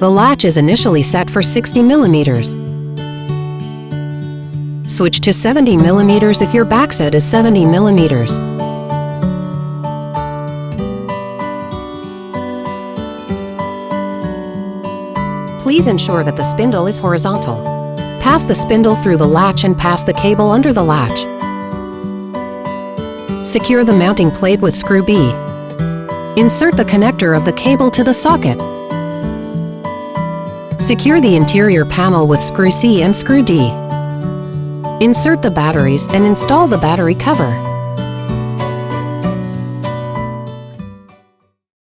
The latch is initially set for 60 millimeters. Switch to 70 millimeters if your backset is 70 millimeters. Please ensure that the spindle is horizontal. Pass the spindle through the latch and pass the cable under the latch. Secure the mounting plate with screw B. Insert the connector of the cable to the socket. Secure the interior panel with screw C and screw D. Insert the batteries and install the battery cover.